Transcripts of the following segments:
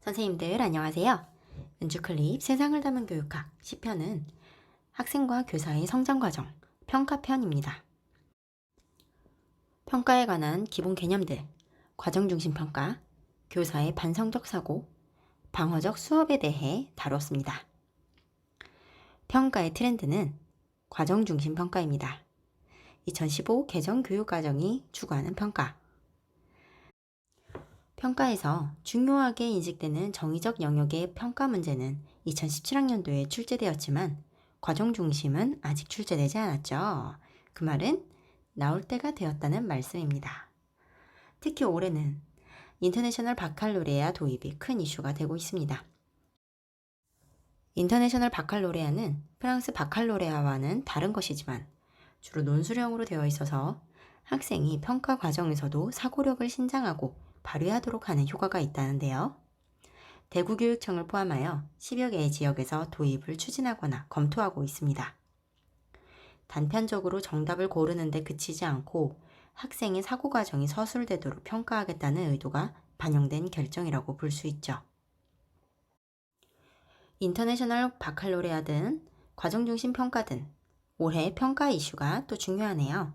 선생님들 안녕하세요. 은주클립 세상을 담은 교육학 10편은 학생과 교사의 성장과정 평가편입니다. 평가에 관한 기본 개념들, 과정중심평가, 교사의 반성적 사고, 방어적 수업에 대해 다뤘습니다. 평가의 트렌드는 과정중심평가입니다. 2015 개정 교육과정이 추구하는 평가. 평가에서 중요하게 인식되는 정의적 영역의 평가 문제는 2017학년도에 출제되었지만 과정 중심은 아직 출제되지 않았죠. 그 말은 나올 때가 되었다는 말씀입니다. 특히 올해는 인터내셔널 바칼로레아 도입이 큰 이슈가 되고 있습니다. 인터내셔널 바칼로레아는 프랑스 바칼로레아와는 다른 것이지만 주로 논술형으로 되어 있어서 학생이 평가 과정에서도 사고력을 신장하고 발휘하도록 하는 효과가 있다는데요. 대구교육청을 포함하여 10여 개의 지역에서 도입을 추진하거나 검토하고 있습니다. 단편적으로 정답을 고르는 데 그치지 않고 학생의 사고 과정이 서술되도록 평가하겠다는 의도가 반영된 결정이라고 볼 수 있죠. 인터내셔널 바칼로레아든 과정중심 평가든 올해 평가 이슈가 또 중요하네요.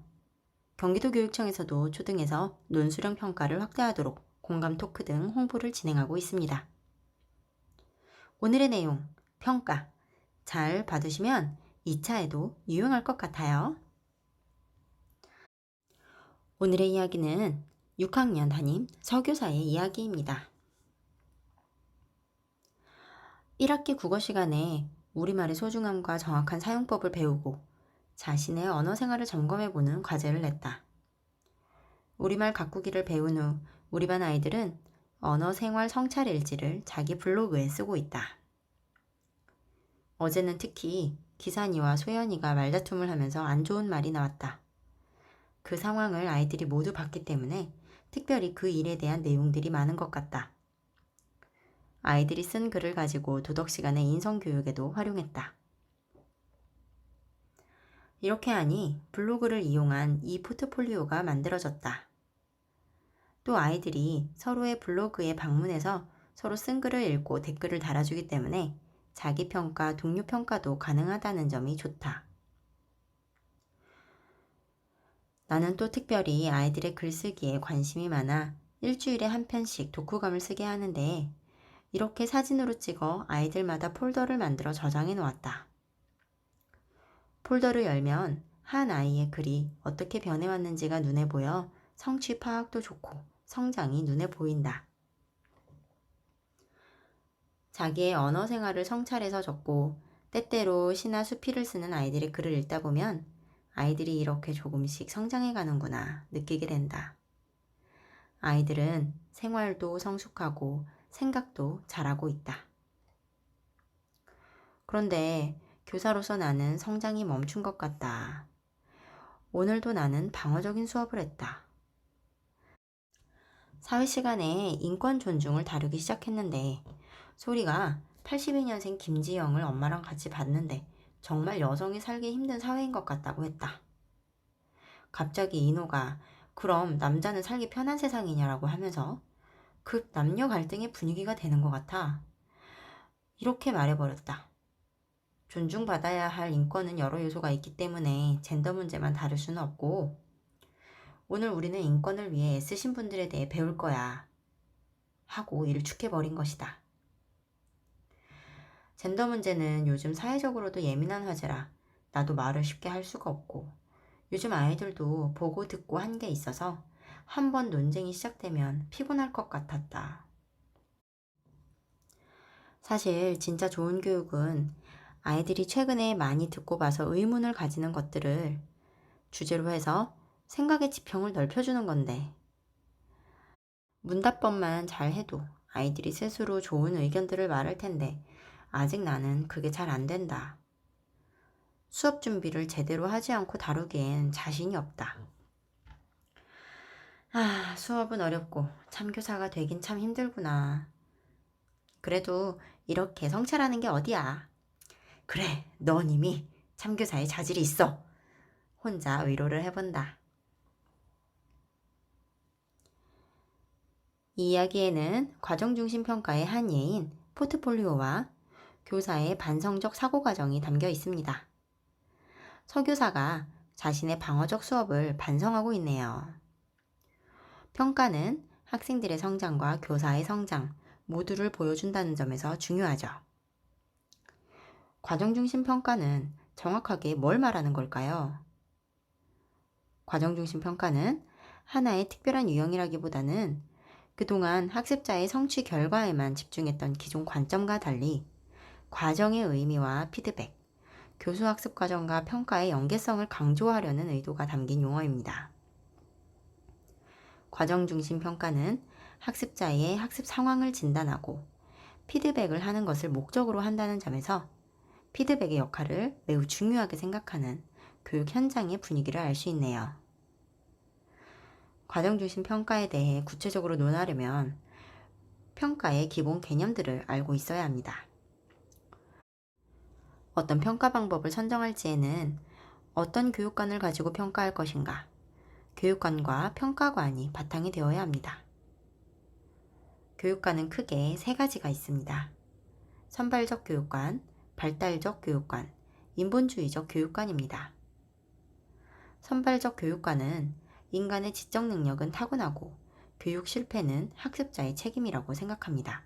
경기도교육청에서도 초등에서 논술형 평가를 확대하도록 공감 토크 등 홍보를 진행하고 있습니다. 오늘의 내용, 평가 잘 받으시면 2차에도 유용할 것 같아요. 오늘의 이야기는 6학년 담임 서교사의 이야기입니다. 1학기 국어 시간에 우리말의 소중함과 정확한 사용법을 배우고 자신의 언어 생활을 점검해보는 과제를 냈다. 우리말 가꾸기를 배운 후 우리 반 아이들은 언어 생활 성찰 일지를 자기 블로그에 쓰고 있다. 어제는 특히 기산이와 소연이가 말다툼을 하면서 안 좋은 말이 나왔다. 그 상황을 아이들이 모두 봤기 때문에 특별히 그 일에 대한 내용들이 많은 것 같다. 아이들이 쓴 글을 가지고 도덕 시간의 인성교육에도 활용했다. 이렇게 하니 블로그를 이용한 이 포트폴리오가 만들어졌다. 또 아이들이 서로의 블로그에 방문해서 서로 쓴 글을 읽고 댓글을 달아주기 때문에 자기평가, 동료평가도 가능하다는 점이 좋다. 나는 또 특별히 아이들의 글쓰기에 관심이 많아 일주일에 한 편씩 독후감을 쓰게 하는데 이렇게 사진으로 찍어 아이들마다 폴더를 만들어 저장해 놓았다. 폴더를 열면 한 아이의 글이 어떻게 변해왔는지가 눈에 보여 성취 파악도 좋고 성장이 눈에 보인다. 자기의 언어 생활을 성찰해서 적고 때때로 시나 수필을 쓰는 아이들의 글을 읽다 보면 아이들이 이렇게 조금씩 성장해 가는구나 느끼게 된다. 아이들은 생활도 성숙하고 생각도 잘하고 있다. 그런데 교사로서 나는 성장이 멈춘 것 같다. 오늘도 나는 방어적인 수업을 했다. 사회 시간에 인권 존중을 다루기 시작했는데 소리가 82년생 김지영을 엄마랑 같이 봤는데 정말 여성이 살기 힘든 사회인 것 같다고 했다. 갑자기 인호가 그럼 남자는 살기 편한 세상이냐라고 하면서 급 남녀 갈등의 분위기가 되는 것 같아. 이렇게 말해버렸다. 존중받아야 할 인권은 여러 요소가 있기 때문에 젠더 문제만 다룰 수는 없고 오늘 우리는 인권을 위해 애쓰신 분들에 대해 배울 거야 하고 이를 축해버린 것이다. 젠더 문제는 요즘 사회적으로도 예민한 화제라 나도 말을 쉽게 할 수가 없고 요즘 아이들도 보고 듣고 한 게 있어서 한번 논쟁이 시작되면 피곤할 것 같았다. 사실 진짜 좋은 교육은 아이들이 최근에 많이 듣고 봐서 의문을 가지는 것들을 주제로 해서 생각의 지평을 넓혀주는 건데 문답법만 잘 해도 아이들이 스스로 좋은 의견들을 말할 텐데 아직 나는 그게 잘 안 된다. 수업 준비를 제대로 하지 않고 다루기엔 자신이 없다. 수업은 어렵고 참교사가 되긴 참 힘들구나. 그래도 이렇게 성찰하는 게 어디야. 그래, 넌 이미 참교사의 자질이 있어. 혼자 위로를 해본다. 이 이야기에는 과정중심 평가의 한 예인 포트폴리오와 교사의 반성적 사고 과정이 담겨 있습니다. 서교사가 자신의 방어적 수업을 반성하고 있네요. 평가는 학생들의 성장과 교사의 성장 모두를 보여준다는 점에서 중요하죠. 과정중심 평가는 정확하게 뭘 말하는 걸까요? 과정중심 평가는 하나의 특별한 유형이라기보다는 그동안 학습자의 성취 결과에만 집중했던 기존 관점과 달리 과정의 의미와 피드백, 교수학습 과정과 평가의 연계성을 강조하려는 의도가 담긴 용어입니다. 과정중심 평가는 학습자의 학습 상황을 진단하고 피드백을 하는 것을 목적으로 한다는 점에서 피드백의 역할을 매우 중요하게 생각하는 교육 현장의 분위기를 알 수 있네요. 과정중심 평가에 대해 구체적으로 논하려면 평가의 기본 개념들을 알고 있어야 합니다. 어떤 평가 방법을 선정할지에는 어떤 교육관을 가지고 평가할 것인가, 교육관과 평가관이 바탕이 되어야 합니다. 교육관은 크게 세 가지가 있습니다. 선발적 교육관, 발달적 교육관, 인본주의적 교육관입니다. 선발적 교육관은 인간의 지적 능력은 타고나고 교육 실패는 학습자의 책임이라고 생각합니다.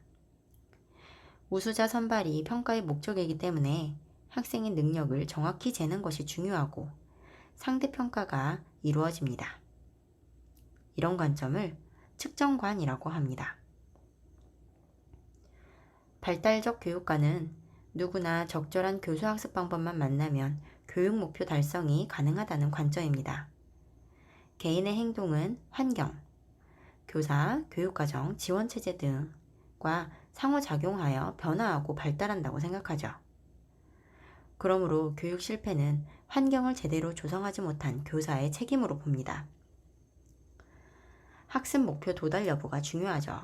우수자 선발이 평가의 목적이기 때문에 학생의 능력을 정확히 재는 것이 중요하고 상대평가가 이루어집니다. 이런 관점을 측정관이라고 합니다. 발달적 교육관은 누구나 적절한 교수학습 방법만 만나면 교육 목표 달성이 가능하다는 관점입니다. 개인의 행동은 환경, 교사, 교육과정, 지원체제 등과 상호작용하여 변화하고 발달한다고 생각하죠. 그러므로 교육 실패는 환경을 제대로 조성하지 못한 교사의 책임으로 봅니다. 학습 목표 도달 여부가 중요하죠.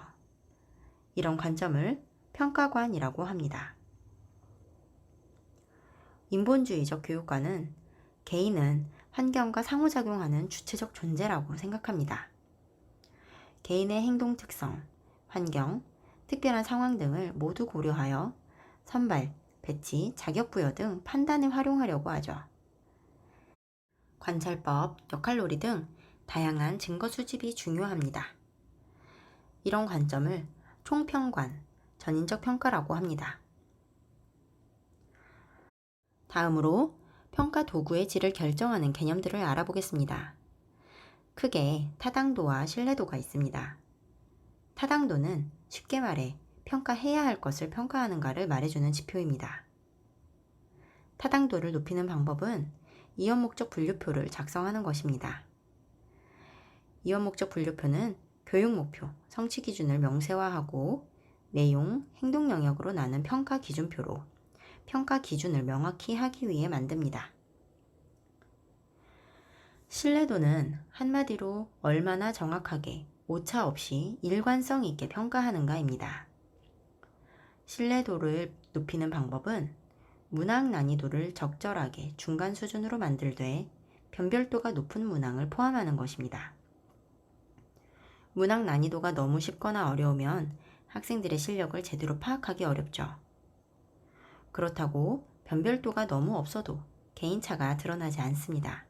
이런 관점을 평가관이라고 합니다. 인본주의적 교육관은 개인은 환경과 상호작용하는 주체적 존재라고 생각합니다. 개인의 행동 특성, 환경, 특별한 상황 등을 모두 고려하여 선발, 배치, 자격 부여 등 판단에 활용하려고 하죠. 관찰법, 역할놀이 등 다양한 증거 수집이 중요합니다. 이런 관점을 총평관, 전인적 평가라고 합니다. 다음으로 평가 도구의 질을 결정하는 개념들을 알아보겠습니다. 크게 타당도와 신뢰도가 있습니다. 타당도는 쉽게 말해 평가해야 할 것을 평가하는가를 말해주는 지표입니다. 타당도를 높이는 방법은 이원 목적 분류표를 작성하는 것입니다. 이원 목적 분류표는 교육 목표, 성취 기준을 명세화하고 내용, 행동 영역으로 나눈 평가 기준표로 평가 기준을 명확히 하기 위해 만듭니다. 신뢰도는 한마디로 얼마나 정확하게 오차 없이 일관성 있게 평가하는가입니다. 신뢰도를 높이는 방법은 문항 난이도를 적절하게 중간 수준으로 만들되 변별도가 높은 문항을 포함하는 것입니다. 문항 난이도가 너무 쉽거나 어려우면 학생들의 실력을 제대로 파악하기 어렵죠. 그렇다고 변별도가 너무 없어도 개인차가 드러나지 않습니다.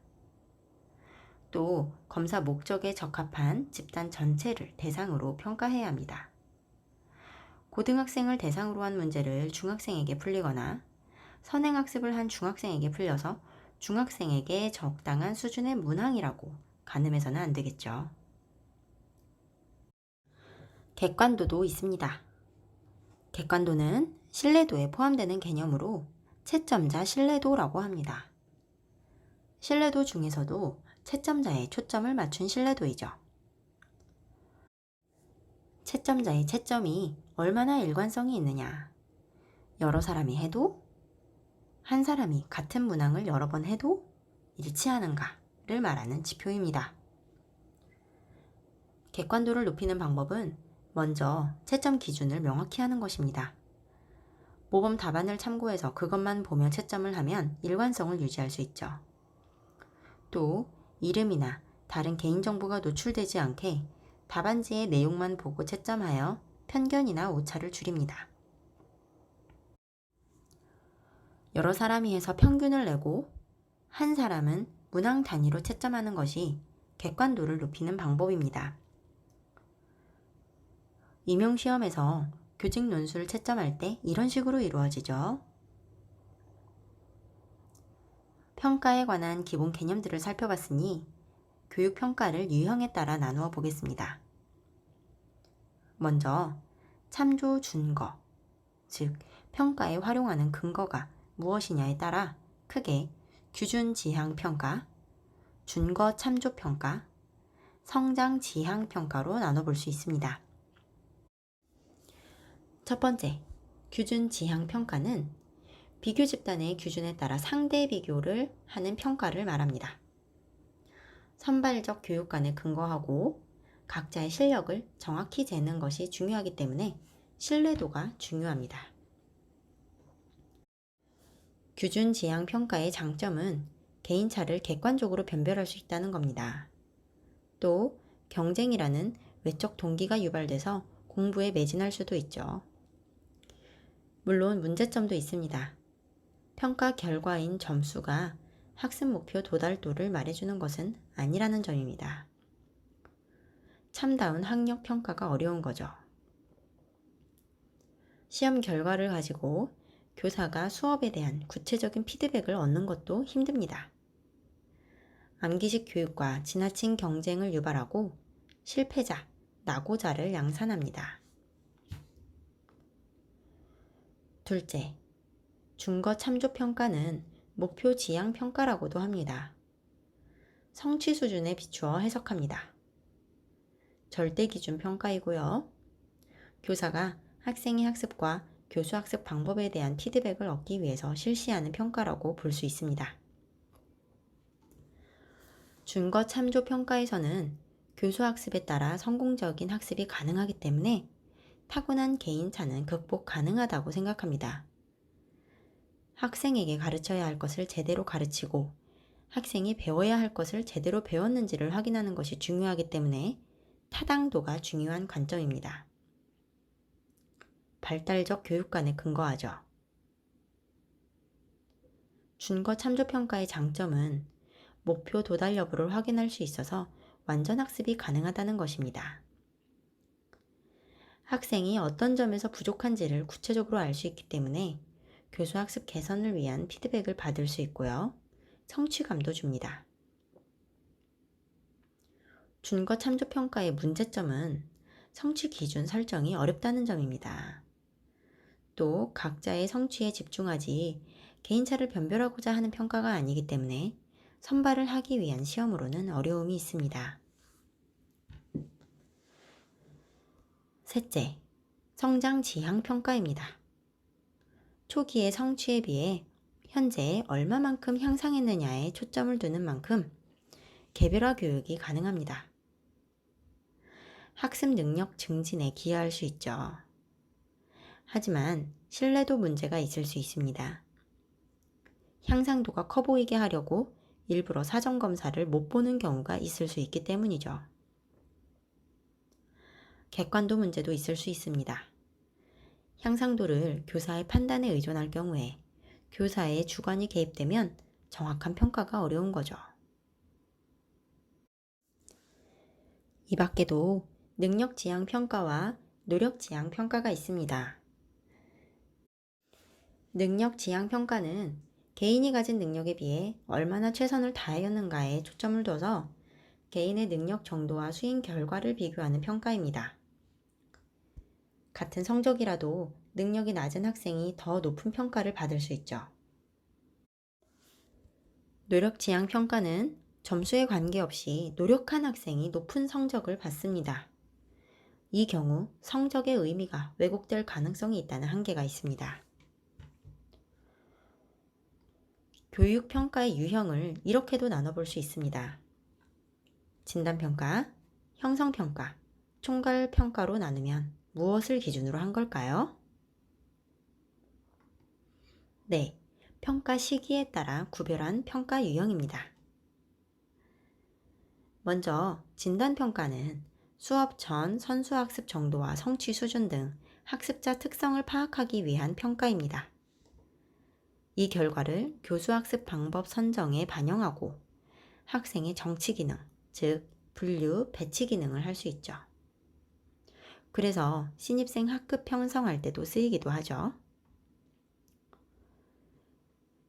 또 검사 목적에 적합한 집단 전체를 대상으로 평가해야 합니다. 고등학생을 대상으로 한 문제를 중학생에게 풀리거나 선행학습을 한 중학생에게 풀려서 중학생에게 적당한 수준의 문항이라고 가늠해서는 안 되겠죠. 객관도도 있습니다. 객관도는 신뢰도에 포함되는 개념으로 채점자 신뢰도라고 합니다. 신뢰도 중에서도 채점자의 초점을 맞춘 신뢰도이죠. 채점자의 채점이 얼마나 일관성이 있느냐, 여러 사람이 해도, 한 사람이 같은 문항을 여러 번 해도 일치하는가를 말하는 지표입니다. 객관도를 높이는 방법은 먼저 채점 기준을 명확히 하는 것입니다. 모범 답안을 참고해서 그것만 보며 채점을 하면 일관성을 유지할 수 있죠. 또 이름이나 다른 개인정보가 노출되지 않게 답안지의 내용만 보고 채점하여 편견이나 오차를 줄입니다. 여러 사람이 해서 평균을 내고 한 사람은 문항 단위로 채점하는 것이 객관도를 높이는 방법입니다. 임용시험에서 교직 논술을 채점할 때 이런 식으로 이루어지죠. 평가에 관한 기본 개념들을 살펴봤으니 교육평가를 유형에 따라 나누어 보겠습니다. 먼저 참조 준거, 즉 평가에 활용하는 근거가 무엇이냐에 따라 크게 규준 지향 평가, 준거 참조 평가, 성장 지향 평가로 나눠볼 수 있습니다. 첫 번째, 규준 지향 평가는 비교 집단의 기준에 따라 상대 비교를 하는 평가를 말합니다. 선발적 교육관에 근거하고 각자의 실력을 정확히 재는 것이 중요하기 때문에 신뢰도가 중요합니다. 규준 지향 평가의 장점은 개인차를 객관적으로 변별할 수 있다는 겁니다. 또 경쟁이라는 외적 동기가 유발돼서 공부에 매진할 수도 있죠. 물론 문제점도 있습니다. 평가 결과인 점수가 학습 목표 도달도를 말해주는 것은 아니라는 점입니다. 참다운 학력 평가가 어려운 거죠. 시험 결과를 가지고 교사가 수업에 대한 구체적인 피드백을 얻는 것도 힘듭니다. 암기식 교육과 지나친 경쟁을 유발하고 실패자, 낙오자를 양산합니다. 둘째, 준거 참조 평가는 목표 지향 평가라고도 합니다. 성취 수준에 비추어 해석합니다. 절대 기준 평가이고요. 교사가 학생의 학습과 교수 학습 방법에 대한 피드백을 얻기 위해서 실시하는 평가라고 볼 수 있습니다. 준거 참조 평가에서는 교수 학습에 따라 성공적인 학습이 가능하기 때문에 타고난 개인차는 극복 가능하다고 생각합니다. 학생에게 가르쳐야 할 것을 제대로 가르치고 학생이 배워야 할 것을 제대로 배웠는지를 확인하는 것이 중요하기 때문에 타당도가 중요한 관점입니다. 발달적 교육관에 근거하죠. 준거 참조평가의 장점은 목표 도달 여부를 확인할 수 있어서 완전 학습이 가능하다는 것입니다. 학생이 어떤 점에서 부족한지를 구체적으로 알 수 있기 때문에 교수 학습 개선을 위한 피드백을 받을 수 있고요. 성취감도 줍니다. 준거 참조평가의 문제점은 성취 기준 설정이 어렵다는 점입니다. 또 각자의 성취에 집중하지 개인차를 변별하고자 하는 평가가 아니기 때문에 선발을 하기 위한 시험으로는 어려움이 있습니다. 셋째, 성장 지향 평가입니다. 초기의 성취에 비해 현재 얼마만큼 향상했느냐에 초점을 두는 만큼 개별화 교육이 가능합니다. 학습 능력 증진에 기여할 수 있죠. 하지만 신뢰도 문제가 있을 수 있습니다. 향상도가 커 보이게 하려고 일부러 사전검사를 못 보는 경우가 있을 수 있기 때문이죠. 객관도 문제도 있을 수 있습니다. 향상도를 교사의 판단에 의존할 경우에 교사의 주관이 개입되면 정확한 평가가 어려운 거죠. 이 밖에도 능력 지향 평가와 노력 지향 평가가 있습니다. 능력 지향 평가는 개인이 가진 능력에 비해 얼마나 최선을 다하였는가에 초점을 둬서 개인의 능력 정도와 수행 결과를 비교하는 평가입니다. 같은 성적이라도 능력이 낮은 학생이 더 높은 평가를 받을 수 있죠. 노력 지향 평가는 점수에 관계없이 노력한 학생이 높은 성적을 받습니다. 이 경우 성적의 의미가 왜곡될 가능성이 있다는 한계가 있습니다. 교육평가의 유형을 이렇게도 나눠볼 수 있습니다. 진단평가, 형성평가, 총괄평가로 나누면 무엇을 기준으로 한 걸까요? 네, 평가 시기에 따라 구별한 평가 유형입니다. 먼저 진단평가는 수업 전 선수학습 정도와 성취 수준 등 학습자 특성을 파악하기 위한 평가입니다. 이 결과를 교수학습 방법 선정에 반영하고 학생의 정치 기능, 즉 분류, 배치 기능을 할 수 있죠. 그래서 신입생 학급 형성할 때도 쓰이기도 하죠.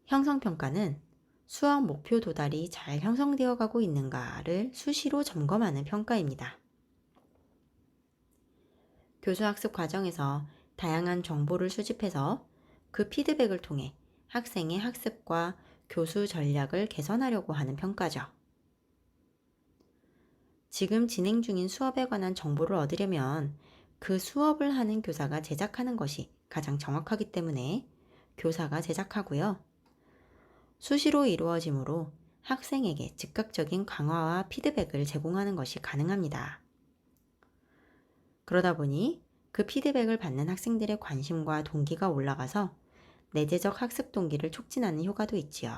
형성평가는 수학 목표 도달이 잘 형성되어 가고 있는가를 수시로 점검하는 평가입니다. 교수학습 과정에서 다양한 정보를 수집해서 그 피드백을 통해 학생의 학습과 교수 전략을 개선하려고 하는 평가죠. 지금 진행 중인 수업에 관한 정보를 얻으려면 그 수업을 하는 교사가 제작하는 것이 가장 정확하기 때문에 교사가 제작하고요. 수시로 이루어지므로 학생에게 즉각적인 강화와 피드백을 제공하는 것이 가능합니다. 그러다 보니 그 피드백을 받는 학생들의 관심과 동기가 올라가서 내재적 학습 동기를 촉진하는 효과도 있지요.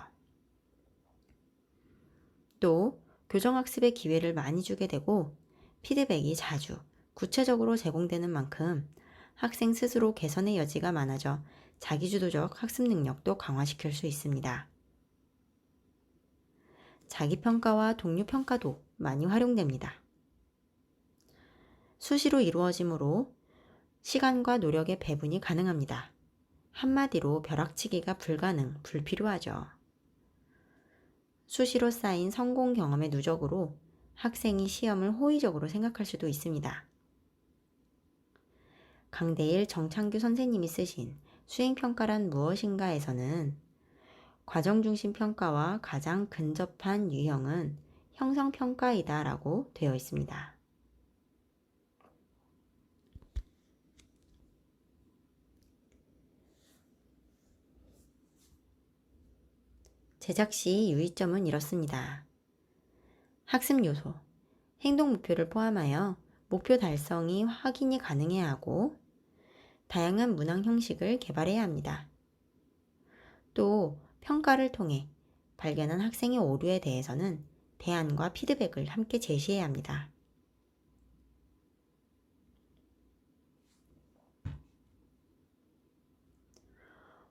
또 교정학습의 기회를 많이 주게 되고 피드백이 자주 구체적으로 제공되는 만큼 학생 스스로 개선의 여지가 많아져 자기주도적 학습 능력도 강화시킬 수 있습니다. 자기평가와 동료평가도 많이 활용됩니다. 수시로 이루어지므로 시간과 노력의 배분이 가능합니다. 한마디로 벼락치기가 불필요하죠. 수시로 쌓인 성공 경험의 누적으로 학생이 시험을 호의적으로 생각할 수도 있습니다. 강대일 정창규 선생님이 쓰신 수행평가란 무엇인가에서는 과정중심 평가와 가장 근접한 유형은 형성평가이다 라고 되어 있습니다. 제작 시 유의점은 이렇습니다. 학습 요소, 행동 목표를 포함하여 목표 달성이 확인이 가능해야 하고 다양한 문항 형식을 개발해야 합니다. 또 평가를 통해 발견한 학생의 오류에 대해서는 대안과 피드백을 함께 제시해야 합니다.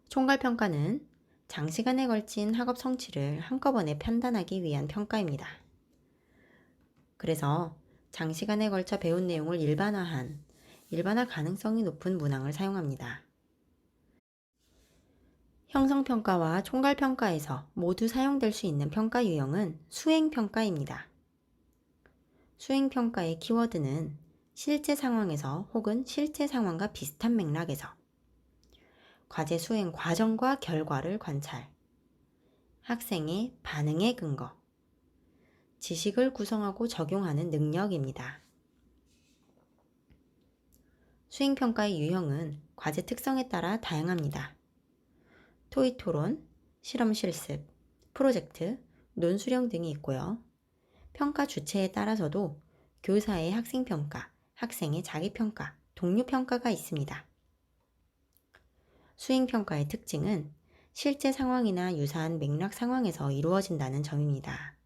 총괄평가는 장시간에 걸친 학업 성취를 한꺼번에 판단하기 위한 평가입니다. 그래서 장시간에 걸쳐 배운 내용을 일반화 가능성이 높은 문항을 사용합니다. 형성평가와 총괄평가에서 모두 사용될 수 있는 평가 유형은 수행평가입니다. 수행평가의 키워드는 실제 상황에서 혹은 실제 상황과 비슷한 맥락에서 과제 수행 과정과 결과를 관찰, 학생의 반응의 근거, 지식을 구성하고 적용하는 능력입니다. 수행평가의 유형은 과제 특성에 따라 다양합니다. 토의 토론, 실험 실습, 프로젝트, 논수령 등이 있고요. 평가 주체에 따라서도 교사의 학생평가, 학생의 자기평가, 동료평가가 있습니다. 수행평가의 특징은 실제 상황이나 유사한 맥락 상황에서 이루어진다는 점입니다.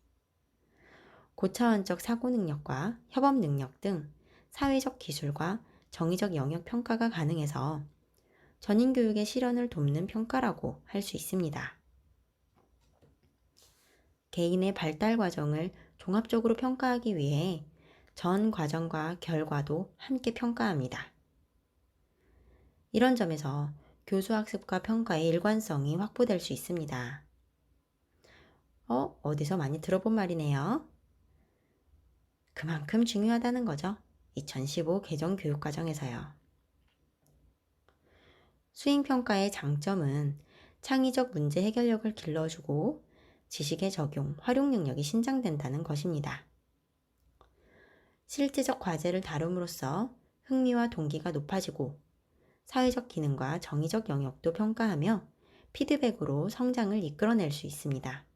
고차원적 사고 능력과 협업 능력 등 사회적 기술과 정의적 영역 평가가 가능해서 전인교육의 실현을 돕는 평가라고 할 수 있습니다. 개인의 발달 과정을 종합적으로 평가하기 위해 전 과정과 결과도 함께 평가합니다. 이런 점에서 교수학습과 평가의 일관성이 확보될 수 있습니다. 어디서 많이 들어본 말이네요. 그만큼 중요하다는 거죠. 2015 개정 교육과정에서요. 수행평가의 장점은 창의적 문제 해결력을 길러주고 지식의 적용, 활용 능력이 신장된다는 것입니다. 실제적 과제를 다룸으로써 흥미와 동기가 높아지고 사회적 기능과 정의적 영역도 평가하며 피드백으로 성장을 이끌어낼 수 있습니다.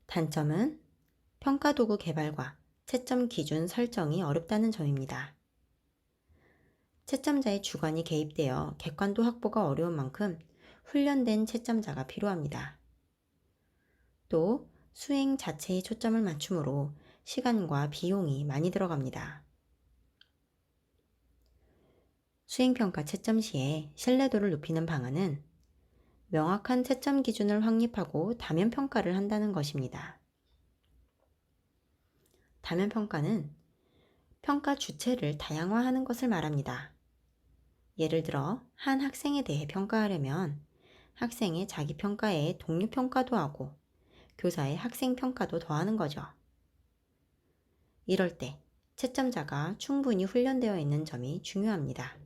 단점은 평가 도구 개발과 채점 기준 설정이 어렵다는 점입니다. 채점자의 주관이 개입되어 객관도 확보가 어려운 만큼 훈련된 채점자가 필요합니다. 또 수행 자체에 초점을 맞추므로 시간과 비용이 많이 들어갑니다. 수행평가 채점 시에 신뢰도를 높이는 방안은 명확한 채점 기준을 확립하고 다면 평가를 한다는 것입니다. 다면 평가는 평가 주체를 다양화하는 것을 말합니다. 예를 들어 한 학생에 대해 평가하려면 학생의 자기평가에 동료평가도 하고 교사의 학생평가도 더하는 거죠. 이럴 때 채점자가 충분히 훈련되어 있는 점이 중요합니다.